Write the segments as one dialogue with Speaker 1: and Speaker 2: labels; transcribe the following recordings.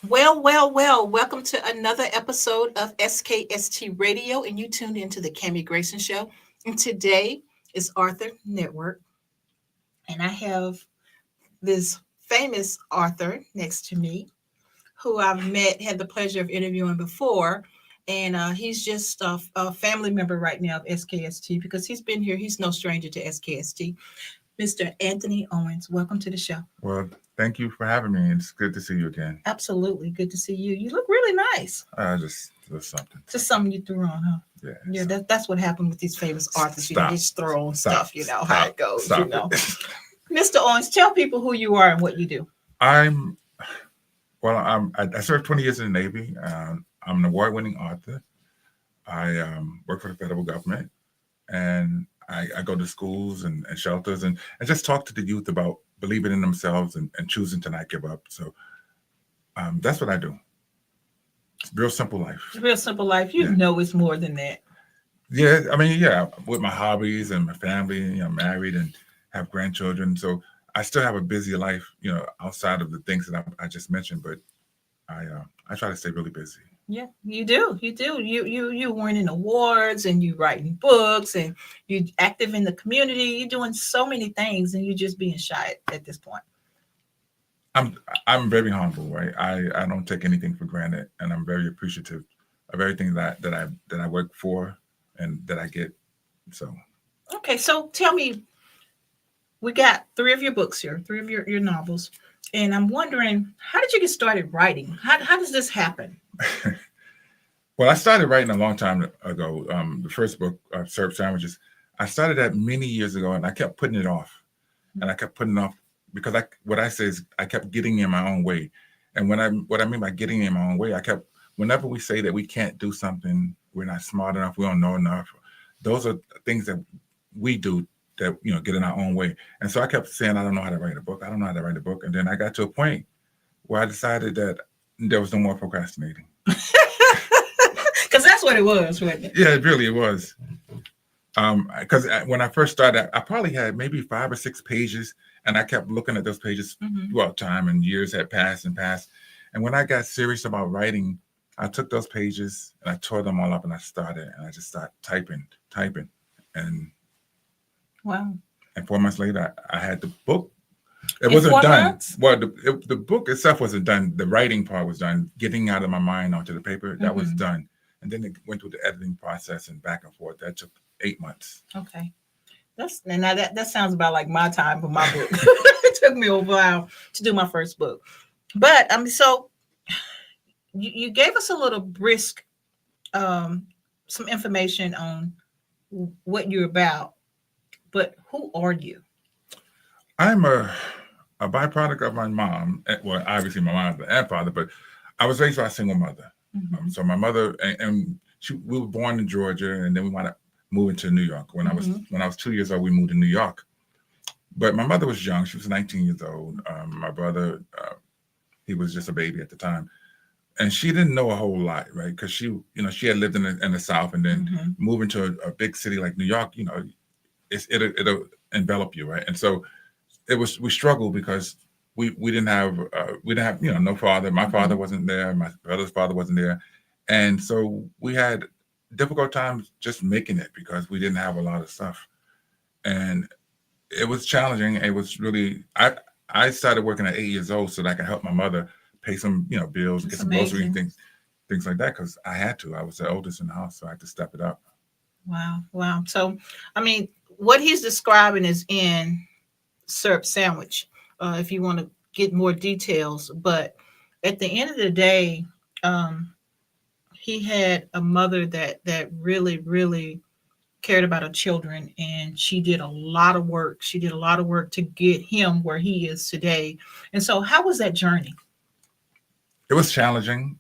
Speaker 1: Well. Welcome to another episode of SKST Radio, and you tuned into the Cammie Grayson Show. And today is Arthur Network, and I have this famous Arthur next to me, who I've had the pleasure of interviewing before. And he's just a family member right now of SKST because he's been here. He's no stranger to SKST. Mr. Anthony Owens, welcome to the show.
Speaker 2: Well, thank you for having me. It's good to see you again.
Speaker 1: Absolutely. Good to see you. You look really nice.
Speaker 2: Just something.
Speaker 1: Just something you threw on, huh?
Speaker 2: Yeah.
Speaker 1: Yeah, that's what happened with these famous artists. You just throw on stuff, how it goes, Mr. Owens, tell people who you are and what you do.
Speaker 2: I served 20 years in the Navy. I'm an award-winning author. I work for the federal government, and I go to schools and shelters and just talk to the youth about believing in themselves and choosing to not give up. So that's what I do. It's real simple life.
Speaker 1: Real simple life. You know it's more than that.
Speaker 2: Yeah, with my hobbies and my family, I'm married and have grandchildren. So I still have a busy life, outside of the things that I just mentioned, but I try to stay really busy.
Speaker 1: Yeah, you do. You winning awards and you writing books and you active in the community. You're doing so many things and you're just being shy at this point.
Speaker 2: I'm very humble, right? I don't take anything for granted, and I'm very appreciative of everything that I work for and that I get. So
Speaker 1: okay, so tell me, we got 3 of your books here, 3 of your novels, and I'm wondering, how did you get started writing? How does this happen?
Speaker 2: Well, I started writing a long time ago. The first book, Serve Sandwiches, I started that many years ago, and I kept putting it off. And I kept putting it off because what I say is I kept getting in my own way. And what I mean by getting in my own way, whenever we say that we can't do something, we're not smart enough, we don't know enough, those are things that we do that, get in our own way. And so I kept saying, I don't know how to write a book. I don't know how to write a book. And then I got to a point where I decided that there was no more procrastinating.
Speaker 1: Because that's what it was, wasn't it?
Speaker 2: Yeah, it was. Because when I first started, I probably had maybe 5 or 6 pages, and I kept looking at those pages throughout time, and years had passed. And when I got serious about writing, I took those pages and I tore them all up, and I just started typing. And
Speaker 1: wow.
Speaker 2: And 4 months later, I had the book. It wasn't done.
Speaker 1: Months?
Speaker 2: Well, the book itself wasn't done. The writing part was done. Getting out of my mind onto the paper, that was done. And then it went through the editing process and back and forth. That took 8 months.
Speaker 1: Okay. That sounds about like my time for my book. It took me a while to do my first book. But so you gave us a little brisk some information on what you're about. But who are you?
Speaker 2: I'm a byproduct of my mom. Well, obviously my mom and father, but I was raised by a single mother. So my mother and we were born in Georgia, and then we wound up moving to New York. When I was 2 years old, we moved to New York. But my mother was young; she was 19 years old. My brother, he was just a baby at the time, and she didn't know a whole lot, right? Because she had lived in the South, and then moving to a big city like New York, it'll envelop you, right? And so we struggled because we didn't have no father. My father wasn't there. My brother's father wasn't there. And so we had difficult times just making it because we didn't have a lot of stuff. And it was challenging. It was really, I started working at 8 years old so that I could help my mother pay some, bills, get some grocery things like that, because I had to. I was the oldest in the house, so I had to step it up.
Speaker 1: Wow. So, what he's describing is in Serve Sandwich, if you want to get more details. But at the end of the day, he had a mother that really, really cared about her children, and she did a lot of work. She did a lot of work to get him where he is today. And so how was that journey?
Speaker 2: It was challenging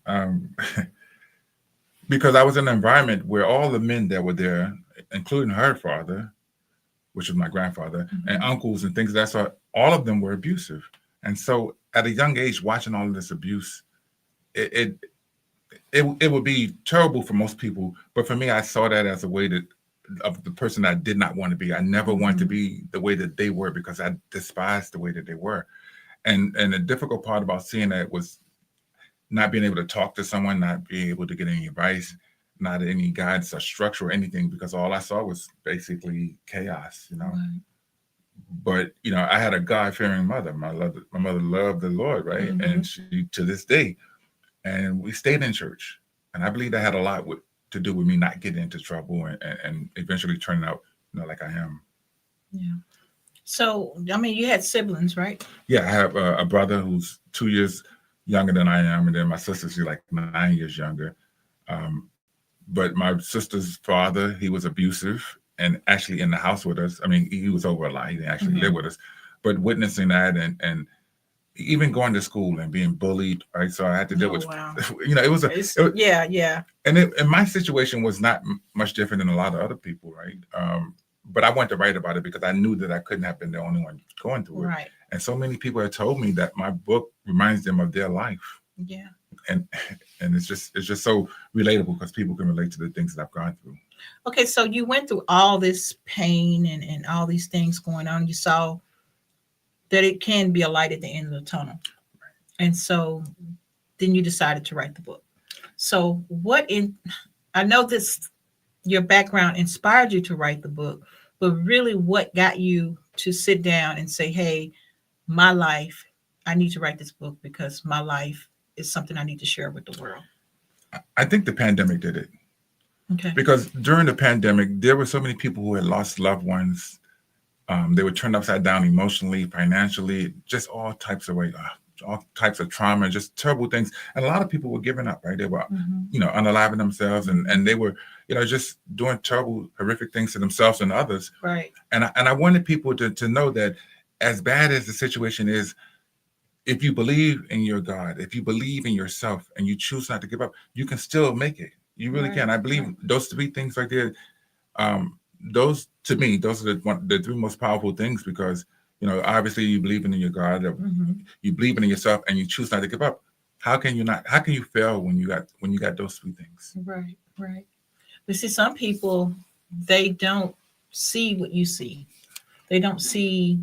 Speaker 2: because I was in an environment where all the men that were there, including her father, which was my grandfather, and uncles and things of that sort, all of them were abusive. And so at a young age, watching all of this abuse, it would be terrible for most people. But for me, I saw that as a way of the person I did not want to be. I never wanted to be the way that they were because I despised the way that they were. And the difficult part about seeing that was not being able to talk to someone, not being able to get any advice, not any guidance or structure or anything, because all I saw was basically chaos,
Speaker 1: Right.
Speaker 2: But I had a God-fearing mother. My mother loved the Lord, right?
Speaker 1: Mm-hmm.
Speaker 2: And she, to this day, and we stayed in church, and I believe that had a lot to do with me not getting into trouble and eventually turning out, like I am.
Speaker 1: Yeah. So, I mean, you had siblings, right?
Speaker 2: Yeah, I have a brother who's 2 years younger than I am, and then my sister, she's like 9 years younger. Um, but my sister's father, he was abusive and actually in the house with us. I mean, he was over a lot. He didn't actually live
Speaker 1: Mm-hmm.
Speaker 2: with us, but witnessing that and even going to school and being bullied, right? So I had to deal
Speaker 1: Oh,
Speaker 2: with,
Speaker 1: wow.
Speaker 2: it was,
Speaker 1: Yeah.
Speaker 2: and my situation was not much different than a lot of other people, right? But I wanted to write about it because I knew that I couldn't have been the only one going through it.
Speaker 1: Right.
Speaker 2: And so many people have told me that my book reminds them of their life,
Speaker 1: Yeah.
Speaker 2: and it's just so relatable because people can relate to the things that I've gone through.
Speaker 1: Okay, so you went through all this pain and all these things going on. You saw that it can be a light at the end of the tunnel. And so then you decided to write the book. So I know this, your background inspired you to write the book, but really what got you to sit down and say, hey, my life, I need to write this book because my life is something I need to share with the world.
Speaker 2: I think the pandemic did it
Speaker 1: Okay.
Speaker 2: because during the pandemic, there were so many people who had lost loved ones. They were turned upside down emotionally, financially, just all types of ways, all types of trauma, just terrible things. And a lot of people were giving up, right? They were,
Speaker 1: Mm-hmm.
Speaker 2: unaliving themselves, and they were, just doing terrible, horrific things to themselves and others.
Speaker 1: Right.
Speaker 2: And I wanted people to know that as bad as the situation is, if you believe in your God, if you believe in yourself, and you choose not to give up, you can still make it. You really
Speaker 1: Right.
Speaker 2: can. I believe
Speaker 1: Right.
Speaker 2: those three things right there. Um, those to me, those are the three most powerful things because obviously you believe in your God,
Speaker 1: Mm-hmm.
Speaker 2: you believe in yourself, and you choose not to give up. How can you not? How can you fail when you got those three things?
Speaker 1: Right. Right. But see, some people, they don't see what you see. They don't see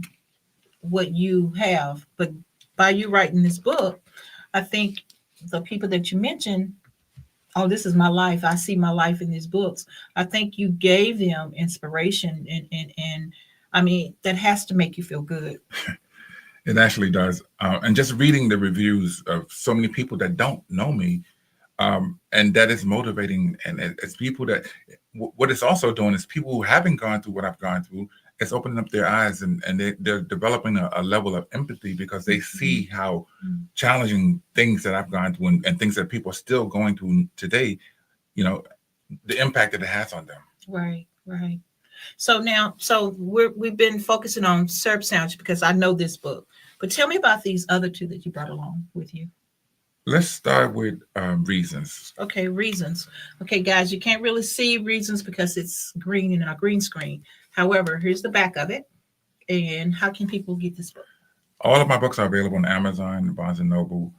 Speaker 1: what you have. But by you writing this book, I think the people that you mentioned, oh, this is my life. I see my life in these books. I think you gave them inspiration and I mean, that has to make you feel good.
Speaker 2: It actually does. And just reading the reviews of so many people that don't know me, and that is motivating. And it's people that what it's also doing is people who haven't gone through what I've gone through. It's opening up their eyes and they're developing a level of empathy because they see how
Speaker 1: Mm-hmm.
Speaker 2: challenging things that I've gone through and things that people are still going through today, you know, the impact that it has on them.
Speaker 1: Right, right. So now, so we've been focusing on Serb Sounds because I know this book. But tell me about these other two that you brought along with you.
Speaker 2: Let's start with reasons.
Speaker 1: Okay, Reasons. Okay, guys, you can't really see Reasons because it's green in our green screen. However, here's the back of it. And how can people get this book?
Speaker 2: All of my books are available on Amazon, Barnes and Noble.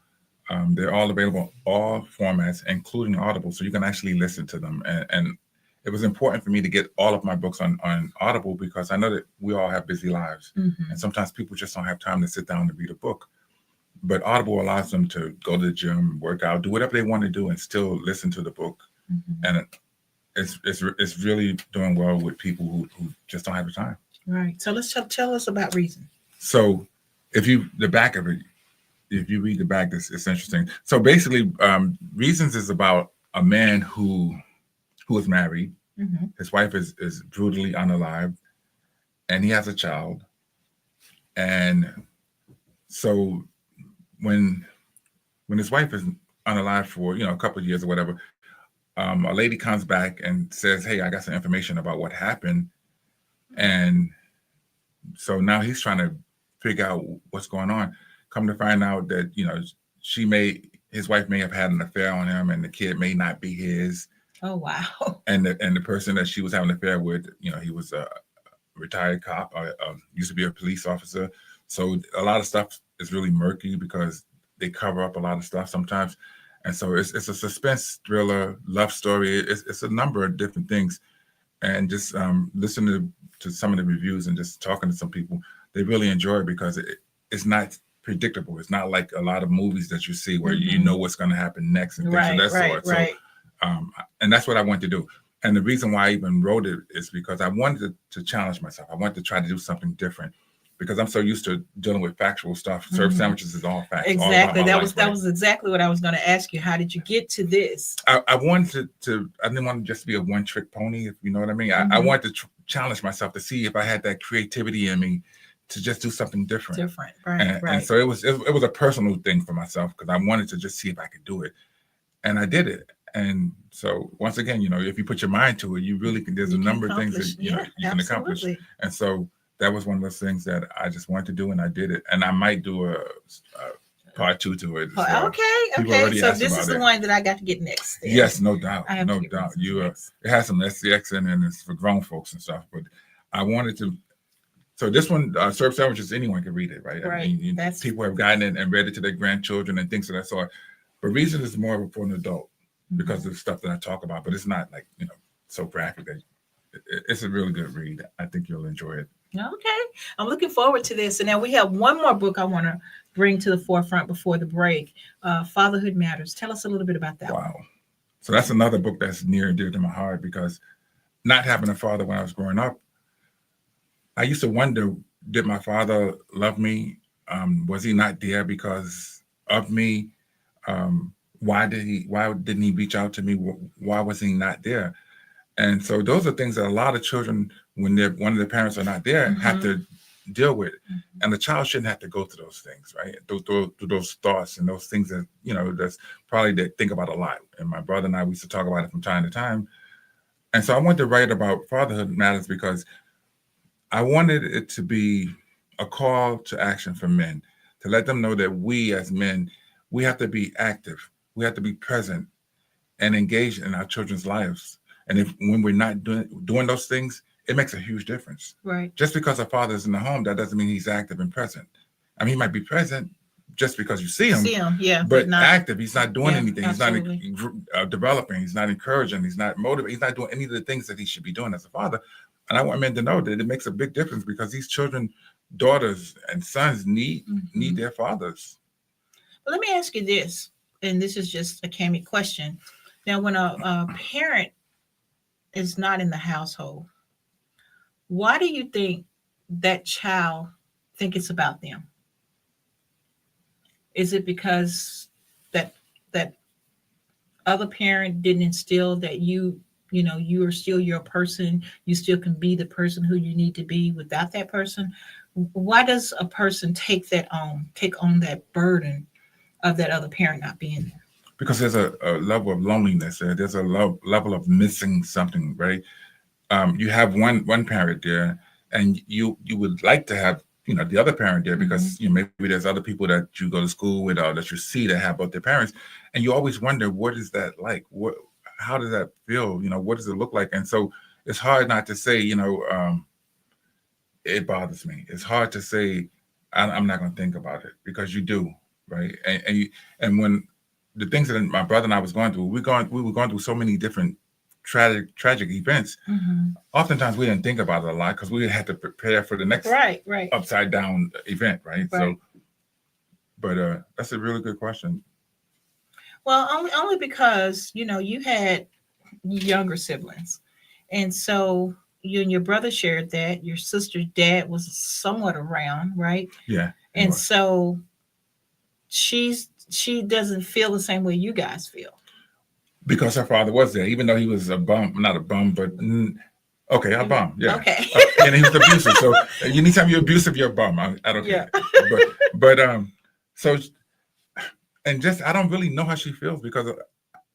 Speaker 2: They're all available in all formats, including Audible, so you can actually listen to them. And it was important for me to get all of my books on Audible because I know that we all have busy lives.
Speaker 1: Mm-hmm.
Speaker 2: And sometimes people just don't have time to sit down and read a book. But Audible allows them to go to the gym, work out, do whatever they want to do and still listen to the book.
Speaker 1: Mm-hmm.
Speaker 2: And it's really doing well with people who just don't have the time.
Speaker 1: Right. So let's tell us about Reason.
Speaker 2: So the back of it, if you read the back, it's interesting. So basically, Reasons is about a man who is married.
Speaker 1: Mm-hmm.
Speaker 2: His wife is brutally unalived, and he has a child. And so when his wife is unalive for a couple of years or whatever, a lady comes back and says, "Hey, I got some information about what happened," and so now he's trying to figure out what's going on. Come to find out that his wife may have had an affair on him, and the kid may not be his.
Speaker 1: Oh wow!
Speaker 2: And the person that she was having an affair with, he was a retired cop, used to be a police officer. So a lot of stuff is really murky because they cover up a lot of stuff sometimes. And so it's a suspense thriller, love story. It's a number of different things. And just listening to some of the reviews and just talking to some people, they really enjoy it because it's not predictable. It's not like a lot of movies that you see where you know what's going to happen next and things of that sort.
Speaker 1: Right.
Speaker 2: So, and that's what I want to do. And the reason why I even wrote it is because I wanted to challenge myself. I wanted to try to do something different because I'm so used to dealing with factual stuff. Serve sandwiches is all facts.
Speaker 1: Exactly.
Speaker 2: All about
Speaker 1: that was exactly what I was going to ask you. How did you get to this?
Speaker 2: I wanted to. I didn't want to just be a one-trick pony, if you know what I mean. I wanted to challenge myself to see if I had that creativity in me to just do something different.
Speaker 1: Right.
Speaker 2: And so it was a personal thing for myself because I wanted to just see if I could do it, and I did it. And so once again, if you put your mind to it, you really can. There's a number of things that you can accomplish. And so that was one of those things that I just wanted to do, and I did it. And I might do a part 2 to it.
Speaker 1: Okay. So this is the one that I got to get next. Then.
Speaker 2: Yes, no doubt. It has some SCX in it, and it's for grown folks and stuff. But I wanted to. So this one, Serve Sandwiches, anyone can read it, right?
Speaker 1: Right.
Speaker 2: I mean, people have gotten it and read it to their grandchildren and things of that sort. But Reason is more for an adult because of the stuff that I talk about. But it's not like, so graphic. It's a really good read. I think you'll enjoy it.
Speaker 1: Okay. I'm looking forward to this. And now we have one more book I want to bring to the forefront before the break. Fatherhood Matters. Tell us a little bit about that.
Speaker 2: Wow. So that's another book that's near and dear to my heart because not having a father when I was growing up, I used to wonder, did my father love me? Was he not there because of me? Why didn't he reach out to me? Why was he not there? And so those are things that a lot of children, when one of their parents are not there, have to deal with. And the child shouldn't have to go through those things, right? Those thoughts and those things that, that's probably they think about a lot. And my brother and I, we used to talk about it from time to time. And so I wanted to write about Fatherhood Matters because I wanted it to be a call to action for men, to let them know that we as men, we have to be active. We have to be present and engaged in our children's lives. And when we're not doing those things, it makes a huge difference.
Speaker 1: Right.
Speaker 2: Just because a father's in the home, that doesn't mean he's active and present. I mean, he might be present just because you see him, but not active. He's not doing anything. Absolutely. He's not developing. He's not encouraging. He's not motivating. He's not doing any of the things that he should be doing as a father. And I want men to know that it makes a big difference because these children, daughters and sons need their fathers.
Speaker 1: Well, let me ask you this, and this is just a Cami question. Now, when a parent is not in the household, why do you think that child think it's about them? Is it because that other parent didn't instill that you are still your person, you still can be the person who you need to be without that person? Why does a person take on that burden of that other parent not being there?
Speaker 2: Because there's a level of loneliness there. There's a level of missing something, right? You have one parent there, and you would like to have the other parent there because maybe there's other people that you go to school with or that you see that have both their parents, and you always wonder, what is that like? How does that feel? What does it look like? And so it's hard not to say, it bothers me. It's hard to say I'm not going to think about it because you do, right? And when the things that my brother and I was going through, we were going through so many different tragic events. Oftentimes we didn't think about it a lot because we had to prepare for the next upside down event, right? So, but that's a really good question.
Speaker 1: Well, only because you had younger siblings, and so you and your brother shared that. Your sister's dad was somewhat around, right?
Speaker 2: Yeah.
Speaker 1: And so she doesn't feel the same way you guys feel. Because
Speaker 2: her father was there, even though he was a bum, not a bum, but a bum, yeah.
Speaker 1: Okay.
Speaker 2: And he was abusive. So anytime you're abusive, you're a bum. I don't care. But so, and just I don't really know how she feels because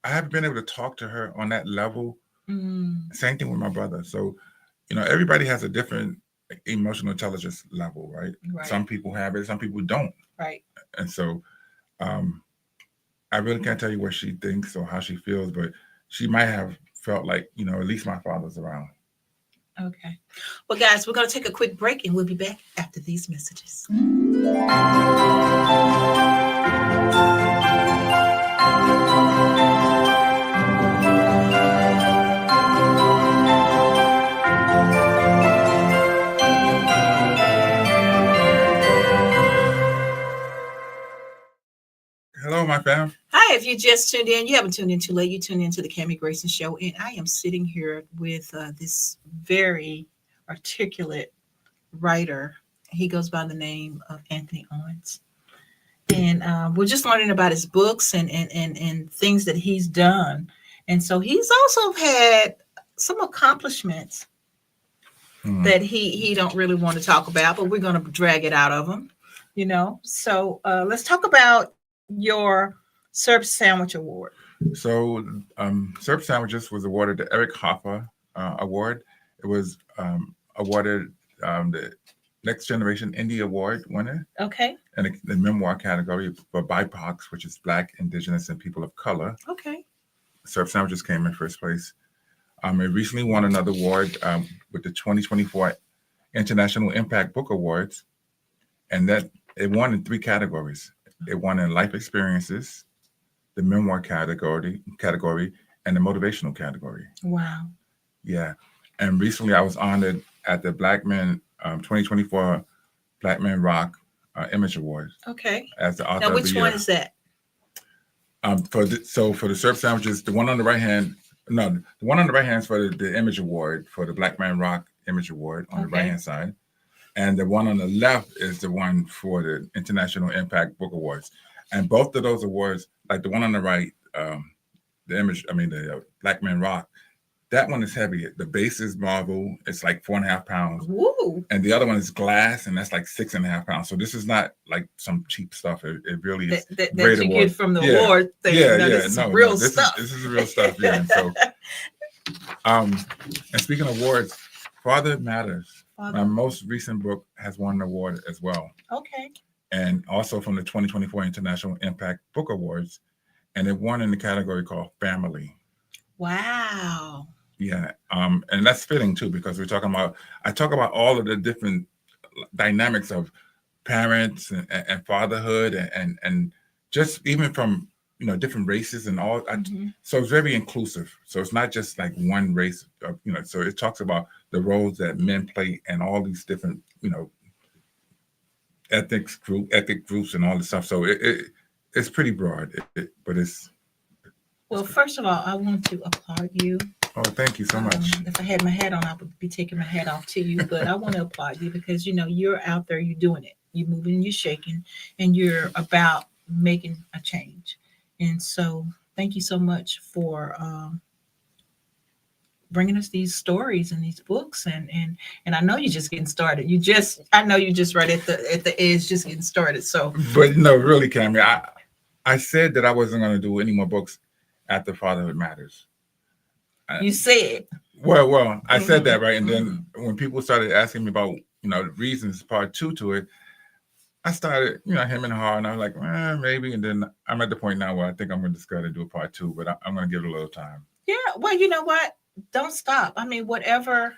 Speaker 2: I haven't been able to talk to her on that level. Same thing with my brother. So, everybody has a different emotional intelligence level, right? Some people have it, some people don't.
Speaker 1: Right.
Speaker 2: And so, I really can't tell you what she thinks or how she feels, but she might have felt like, at least my father's around.
Speaker 1: Okay. Well, guys, we're going to take a quick break and we'll be back after these messages. you just tuned in, you haven't tuned in too late. You tuned into the Cammie Grayson Show, and I am sitting here with this very articulate writer. He goes by the name of Anthony Owens, and we're just learning about his books and things that he's done. And so he's also had some accomplishments that he don't really want to talk about, but we're going to drag it out of him, you know. So let's talk about your Service Sandwich Award.
Speaker 2: So, Service Sandwiches was awarded the Eric Hoffa Award. It was awarded the Next Generation Indie Award winner.
Speaker 1: Okay.
Speaker 2: And the memoir category for BIPOC, which is Black, Indigenous, and People of Color.
Speaker 1: Okay.
Speaker 2: Service Sandwiches came in first place. It recently won another award with the 2024 International Impact Book Awards, and that it won in 3 categories. It won in life experiences, the memoir category, and the motivational category.
Speaker 1: Wow.
Speaker 2: Yeah, and recently I was honored at the Black Men 2024 Black Men Rock Image Awards.
Speaker 1: Okay.
Speaker 2: As the author
Speaker 1: Now,
Speaker 2: of
Speaker 1: which
Speaker 2: the year.
Speaker 1: one is that?
Speaker 2: For the Service Sandwiches, the one on the right hand. No, the one on the right hand is for the Image Award, for the Black Man Rock Image Award on the right hand side. And the one on the left is the one for the International Impact Book Awards. And both of those awards, like the one on the right, the Black Man Rock, that one is heavy. The base is marble. It's like 4.5 pounds.
Speaker 1: Woo.
Speaker 2: And the other one is glass, and that's like 6.5 pounds. So this is not like some cheap stuff. It really is
Speaker 1: that
Speaker 2: great
Speaker 1: you
Speaker 2: award.
Speaker 1: get from the award thing. This is real stuff.
Speaker 2: This is real stuff. Yeah. And so, and speaking of awards, Father Matters. My most recent book has won an award as well.
Speaker 1: Okay.
Speaker 2: And also from the 2024 International Impact Book Awards, and it won in the category called Family.
Speaker 1: Wow.
Speaker 2: Yeah, and that's fitting too, because I talk about all of the different dynamics of parents and fatherhood and just even from different races and all. So it's very inclusive. So it's not just like one race, So it talks about the roles that men play and all these different ethnic groups and all this stuff. So it's pretty broad, but it's.
Speaker 1: Well, first of all, I want to applaud you.
Speaker 2: Oh, thank you so much.
Speaker 1: If I had my hat on, I would be taking my hat off to you. But I want to applaud you because, you're out there, you're doing it. You're moving, you're shaking, and you're about making a change. And so thank you so much for bringing us these stories and these books. And I know you're just getting started. I know you're just right at the edge, just getting started. So.
Speaker 2: But no, really, Cammie, I said that I wasn't going to do any more books after Fatherhood Matters.
Speaker 1: You said.
Speaker 2: Well, I said that, right? And then when people started asking me about, the reasons, part 2 to it, I started, hemming and hawing. I was like, maybe. And then I'm at the point now where I think I'm going to just got to do a part 2, but I'm going to give it a little time.
Speaker 1: Yeah. Well, you know what? Don't stop. I mean, whatever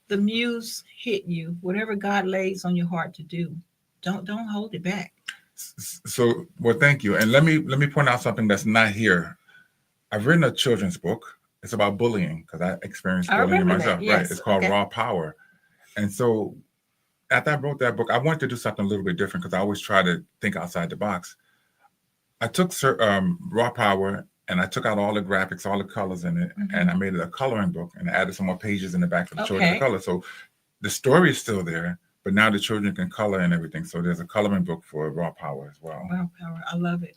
Speaker 1: the muse hit you, whatever God lays on your heart to do, don't hold it back.
Speaker 2: So, well, thank you. And let me point out something that's not here. I've written a children's book. It's about bullying because I experienced bullying myself.
Speaker 1: Yes.
Speaker 2: Right. It's called Raw Power. And so after I wrote that book, I wanted to do something a little bit different because I always try to think outside the box. I took Raw Power and I took out all the graphics, all the colors in it, and I made it a coloring book and I added some more pages in the back for the children to color. So the story is still there, but now the children can color and everything. So there's a coloring book for Raw Power as well.
Speaker 1: Raw Power. I love it.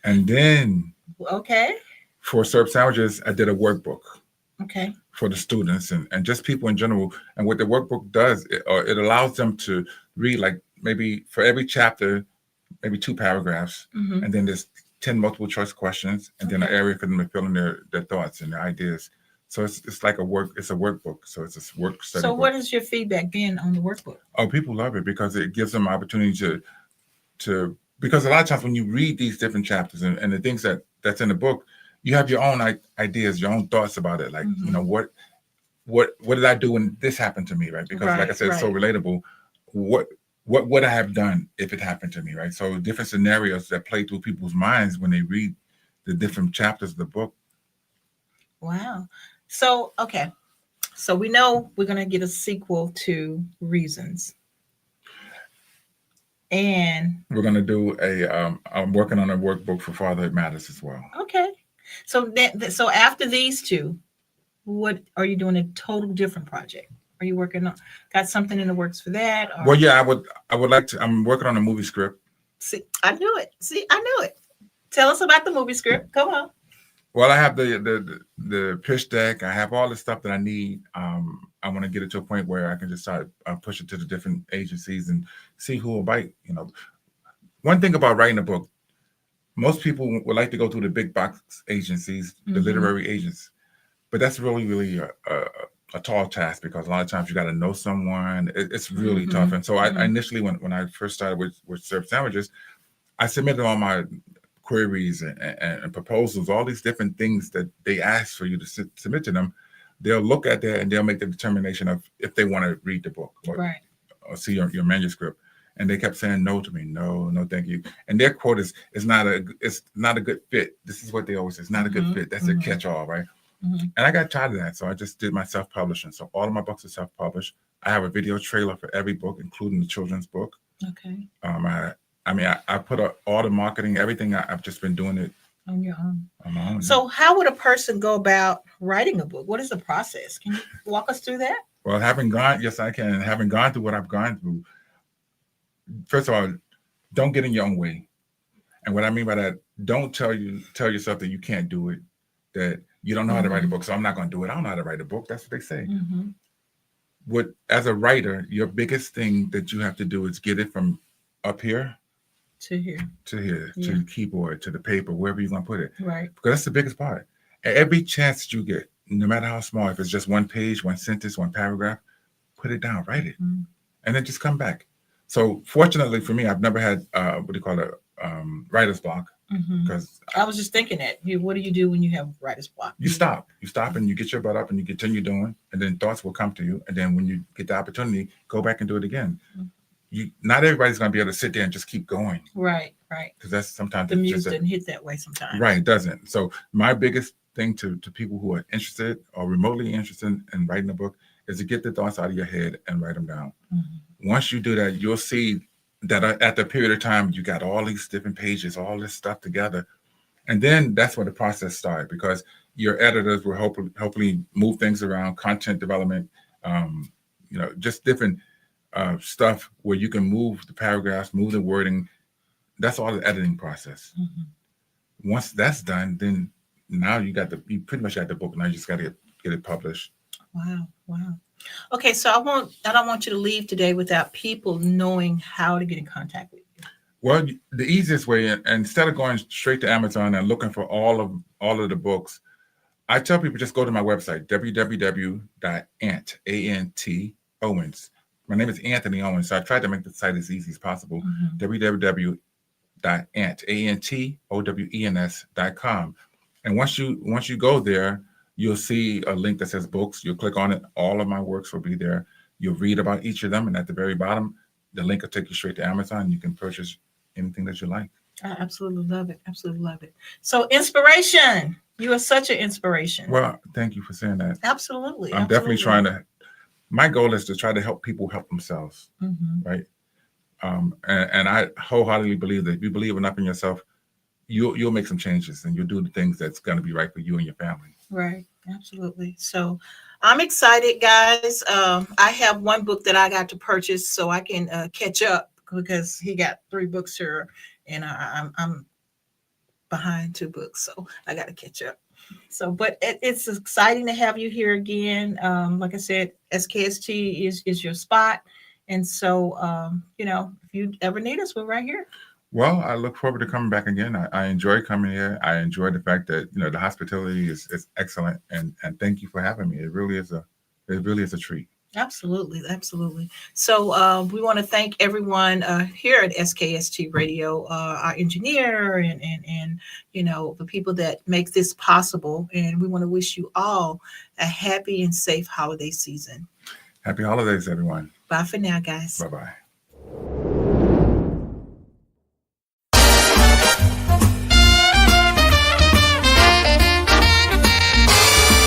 Speaker 2: And then for Service Sandwiches, I did a workbook.
Speaker 1: Okay.
Speaker 2: For the students and just people in general. And what the workbook does, it allows them to read, like maybe for every chapter, maybe 2 paragraphs, and then there's 10 multiple choice questions, and then an area for them to fill in their thoughts and their ideas. So it's like it's a workbook. So it's a work study.
Speaker 1: So
Speaker 2: book.
Speaker 1: what has your feedback been on the workbook?
Speaker 2: Oh, people love it because it gives them opportunity to because a lot of times when you read these different chapters and the things that's in the book, you have your own ideas, your own thoughts about it. Like, what did I do when this happened to me, right? Because like I said, it's so relatable. What would I have done if it happened to me, right? So different scenarios that play through people's minds when they read the different chapters of the book.
Speaker 1: Wow. So, okay. So we know we're going to get a sequel to Reasons. And
Speaker 2: we're going to do I'm working on a workbook for Fatherhood Matters as well.
Speaker 1: okay. So so after these two, what are you doing? A total different project? Are you working on, got something in the works for that? Or?
Speaker 2: Well, yeah, I would like to. I'm working on a movie script.
Speaker 1: See, I knew it. See, I knew it. Tell us about the movie script. Come on.
Speaker 2: Well, I have the pitch deck. I have all the stuff that I need. I want to get it to a point where I can just start push it to the different agencies and see who will bite. You know, one thing about writing a book, most people would like to go through the big box agencies, the literary agents, but that's really a tall task because a lot of times you got to know someone. It's really tough. And so I initially, when I first started with Serve Sandwiches, I submitted all my queries and proposals, all these different things that they ask for you to submit to them. They'll look at that and they'll make the determination of if they want to read the book or see your manuscript. And they kept saying no to me. No, thank you. And their quote is, it's not a good fit. This is what they always say. It's not a good fit. That's a catch-all, right? And I got tired of that. So I just did my self-publishing. So all of my books are self-published. I have a video trailer for every book, including the children's book.
Speaker 1: Okay.
Speaker 2: I put all the marketing, everything. I've just been doing it
Speaker 1: on your own.
Speaker 2: On my own.
Speaker 1: So how would a person go about writing a book? What is the process? Can you walk us through that?
Speaker 2: Well, yes, I can. Having gone through what I've gone through, first of all, don't get in your own way. And what I mean by that, don't tell yourself that you can't do it, that you don't know how to write a book. So I'm not going to do it. I don't know how to write a book. That's what they say. As a writer, your biggest thing that you have to do is get it from up here to here, to the keyboard, to the paper, wherever you're going to put it.
Speaker 1: Right.
Speaker 2: Because that's the biggest part. And every chance that you get, no matter how small, if it's just one page, one sentence, one paragraph, put it down, write it, and then just come back. So fortunately for me, I've never had writer's block. Because
Speaker 1: I was just thinking that. What do you do when you have writer's block?
Speaker 2: You stop and you get your butt up and you continue doing, and then thoughts will come to you. And then when you get the opportunity, go back and do it again. Not everybody's going to be able to sit there and just keep going.
Speaker 1: Right.
Speaker 2: Because that's sometimes
Speaker 1: the muse doesn't hit that way sometimes.
Speaker 2: Right, it doesn't. So my biggest thing to people who are interested or remotely interested in writing a book is to get the thoughts out of your head and write them down. Once you do that, you'll see that at the period of time, you got all these different pages, all this stuff together. And then that's where the process started, because your editors will hopefully move things around, content development, just different stuff where you can move the paragraphs, move the wording. That's all the editing process. Once that's done, then now you pretty much got the book. Now you just got to get it published.
Speaker 1: Wow. Okay, so I don't want you to leave today without people knowing how to get in contact with you.
Speaker 2: Well, the easiest way, and instead of going straight to Amazon and looking for all of the books, I tell people just go to my website, www.ant, My name is Anthony Owens, so I tried to make the site as easy as possible. www.antowens.com. And once you go there, you'll see a link that says books. You'll click on it. All of my works will be there. You'll read about each of them. And at the very bottom, the link will take you straight to Amazon. You can purchase anything that you like.
Speaker 1: I absolutely love it. So inspiration. You are such an inspiration.
Speaker 2: Well, thank you for saying that.
Speaker 1: Absolutely.
Speaker 2: I'm definitely trying to, my goal is to try to help people help themselves. Right. And I wholeheartedly believe that if you believe enough in yourself, you'll make some changes and you'll do the things that's going to be right for you and your family.
Speaker 1: Right. Absolutely. So I'm excited, guys. I have one book that I got to purchase so I can catch up, because he got 3 books here and I'm behind 2 books. So I got to catch up. So, but it's exciting to have you here again. Like I said, SKST is your spot. And so, if you ever need us, we're right here.
Speaker 2: Well, I look forward to coming back again. I enjoy coming here. I enjoy the fact that, the hospitality is excellent. And thank you for having me. It really is a treat.
Speaker 1: Absolutely. So we want to thank everyone here at SKST Radio, our engineer and the people that make this possible. And we want to wish you all a happy and safe holiday season.
Speaker 2: Happy holidays, everyone.
Speaker 1: Bye for now, guys.
Speaker 2: Bye-bye.